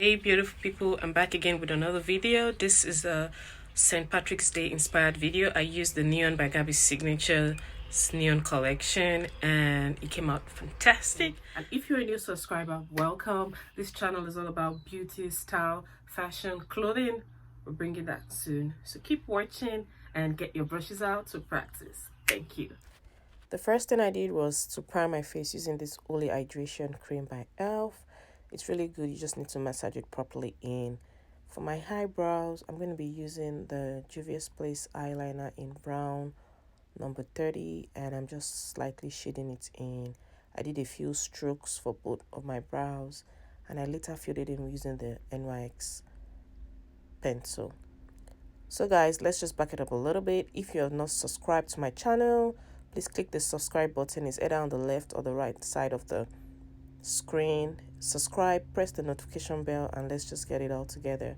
Hey beautiful people, I'm back again with another video. This is a St. Patrick's Day inspired video. I used the neon by Garbie'Signature neon collection and it came out fantastic. And if you're a new subscriber, welcome. This channel is all about beauty, style, fashion, clothing. We're bringing that soon. So keep watching and get your brushes out to practice. Thank you. The first thing I did was to prime my face using this Oily Hydration Cream by e.l.f. It's really good. You just need to massage it properly in. For my eyebrows, I'm going to be using the Juvia's Place eyeliner in brown number 30, and I'm just slightly shading it in. I did a few strokes for both of my brows, and I later filled it in using the NYX pencil. So guys, let's just back it up a little bit. If you have not subscribed to my channel, please click the subscribe button. It's either on the left or the right side of the screen. Subscribe, press the notification bell, and let's just get it all together.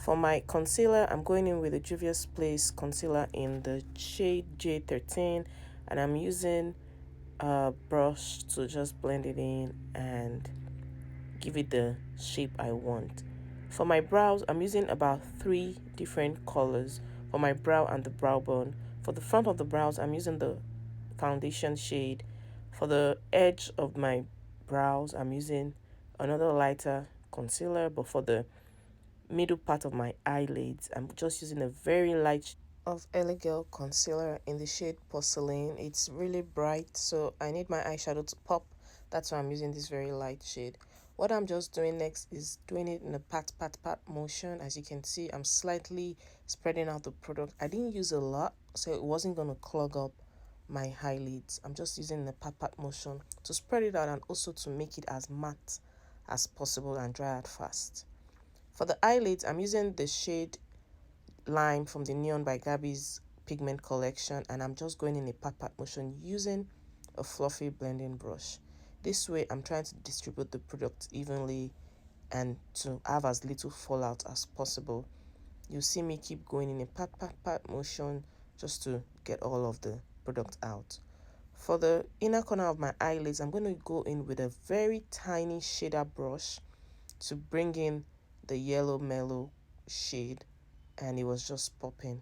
For my concealer, I'm going in with the Juvia's Place concealer in the shade J13, and I'm using a brush to just blend it in and give it the shape I want. For my brows, I'm using about 3 different colors for my brow and the brow bone. For the front of the brows, I'm using the foundation shade. For the edge of my brows, I'm using another lighter concealer, but for the middle part of my eyelids, I'm just using a very light of Elegel concealer in the shade Porcelain. It's really bright, so I need my eyeshadow to pop. That's why I'm using this very light shade. What I'm just doing next is doing it in a pat motion. As you can see, I'm slightly spreading out the product. I didn't use a lot, so it wasn't going to clog up my eyelids. I'm just using the pat motion to spread it out and also to make it as matte as possible and dry out fast. For the eyelids, I'm using the shade Lime from the Neon by Gabby's pigment collection, and I'm just going in a pat motion using a fluffy blending brush. This way I'm trying to distribute the product evenly and to have as little fallout as possible. You see me keep going in a pat motion just to get all of the product out. For the inner corner of my eyelids, I'm going to go in with a very tiny shader brush to bring in the yellow mellow shade, and it was just popping.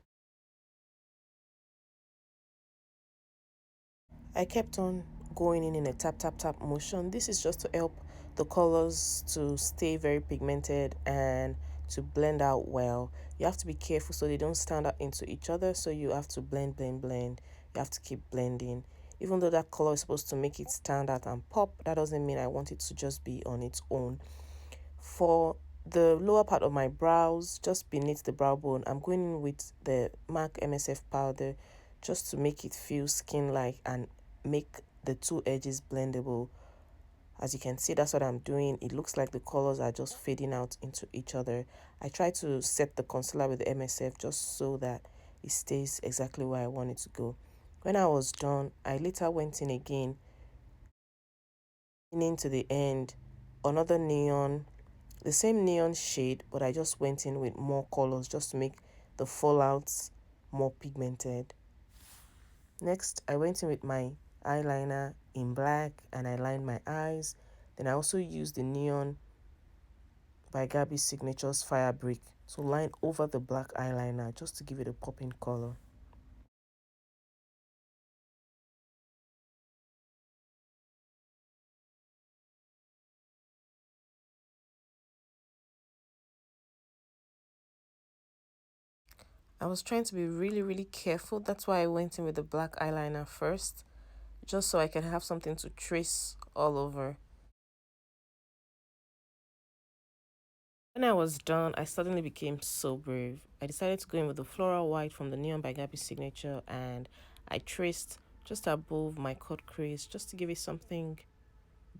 I kept on going in a tap motion. This is just to help the colors to stay very pigmented and to blend out well. You have to be careful so they don't stand out into each other, so you have to blend. You have to keep blending. Even though that color is supposed to make it stand out and pop, that doesn't mean I want it to just be on its own. For the lower part of my brows, just beneath the brow bone, I'm going in with the MAC MSF powder just to make it feel skin-like and make the two edges blendable. As you can see, that's what I'm doing. It looks like the colors are just fading out into each other. I try to set the concealer with the MSF just so that it stays exactly where I want it to go. When I was done, I later went in again, into the end, another neon, the same neon shade, but I just went in with more colors just to make the fallouts more pigmented. Next, I went in with my eyeliner in black and I lined my eyes. Then I also used the neon by Garbie'Signature's Fire Brick to line over the black eyeliner just to give it a popping color. I was trying to be really careful. That's why I went in with the black eyeliner first, just so I can have something to trace all over. When I was done, I suddenly became so brave. I decided to go in with the floral white from the Neon by Garbie'Signature, and I traced just above my cut crease just to give it something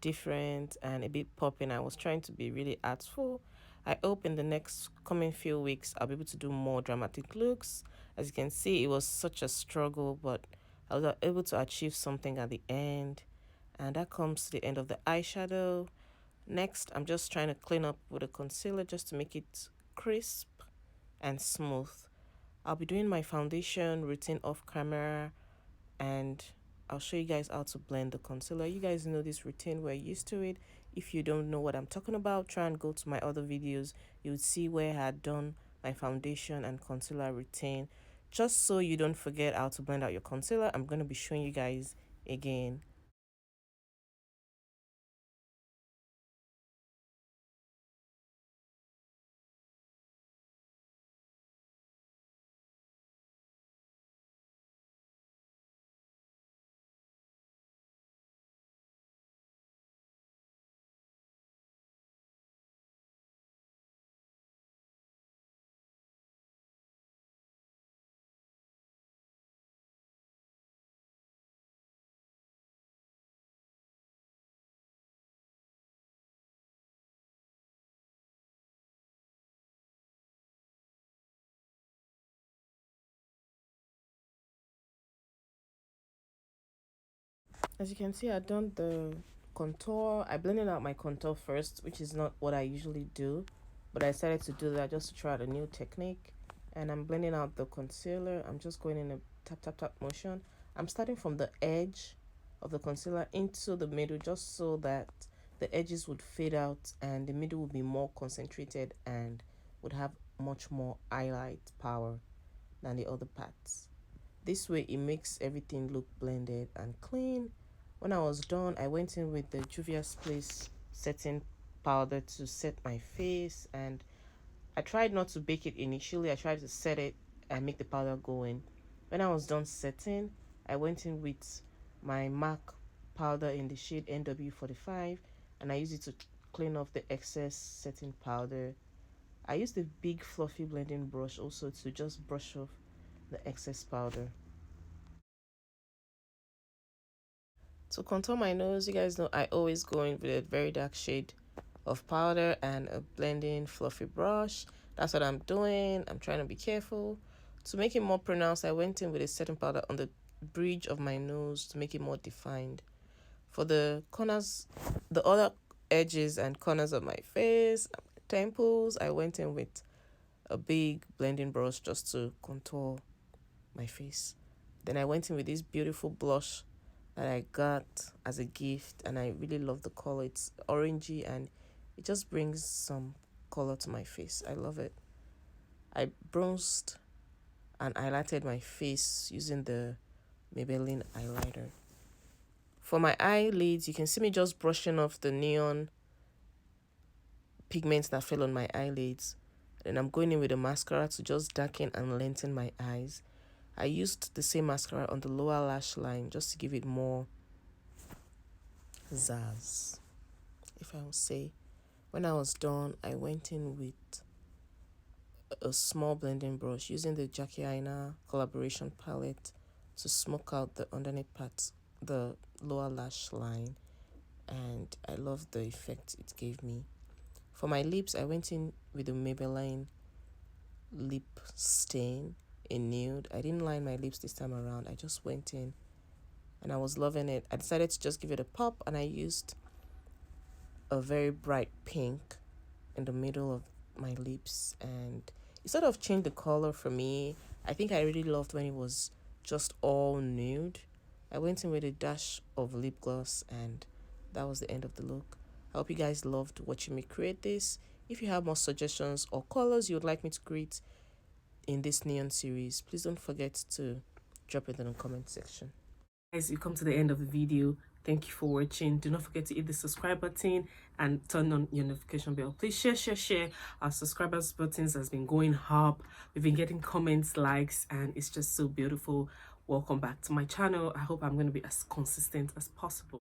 different and a bit popping. I was trying to be really artful. I hope in the next coming few weeks I'll be able to do more dramatic looks. As you can see, it was such a struggle, but I was able to achieve something at the end. And that comes to the end of the eyeshadow. Next, I'm just trying to clean up with a concealer just to make it crisp and smooth. I'll be doing my foundation routine off camera, and I'll show you guys how to blend the concealer. You guys know this routine, we're used to it. If you don't know what I'm talking about, try and go to my other videos. You would see where I had done my foundation and concealer routine. Just so you don't forget how to blend out your concealer, I'm going to be showing you guys again. As you can see, I've done the contour. I blended out my contour first, which is not what I usually do, but I decided to do that just to try out a new technique. And I'm blending out the concealer. I'm just going in a tap tap tap motion. I'm starting from the edge of the concealer into the middle, just so that the edges would fade out and the middle would be more concentrated and would have much more highlight power than the other parts. This way it makes everything look blended and clean. When I was done, I went in with the Juvia's Place setting powder to set my face, and I tried not to bake it initially. I tried to set it and make the powder go in. When I was done setting, I went in with my MAC powder in the shade NW45, and I used it to clean off the excess setting powder. I used a big fluffy blending brush also to just brush off the excess powder. To contour my nose, you guys know I always go in with a very dark shade of powder and a blending fluffy brush. That's what I'm doing. I'm trying to be careful. To make it more pronounced, I went in with a setting powder on the bridge of my nose to make it more defined. For the corners, the other edges and corners of my face, temples, I went in with a big blending brush just to contour my face. Then I went in with this beautiful blush that I got as a gift, and I really love the color. It's orangey and it just brings some color to my face. I love it. I bronzed and highlighted my face using the Maybelline highlighter. For my eyelids, you can see me just brushing off the neon pigments that fell on my eyelids. And I'm going in with a mascara to just darken and lengthen my eyes. I used the same mascara on the lower lash line just to give it more zazz, if I will say. When I was done, I went in with a small blending brush using the Jackie Aina collaboration palette to smoke out the underneath part, the lower lash line, and I love the effect it gave me. For my lips, I went in with the Maybelline lip stain in nude. I didn't line my lips this time around. I just went in and I was loving it. I decided to just give it a pop, and I used a very bright pink in the middle of my lips, and it sort of changed the color for me. I think I really loved when it was just all nude. I went in with a dash of lip gloss, and that was the end of the look. I hope you guys loved watching me create this. If you have more suggestions or colors you would like me to create in this neon series, please don't forget to drop it in the comment section. Guys, you come to the end of the video. Thank you for watching. Do not forget to hit the subscribe button and turn on your notification bell. Please share. Our subscribers buttons has been going up. We've been getting comments, likes, and it's just so beautiful. Welcome back to my channel. I hope I'm going to be as consistent as possible.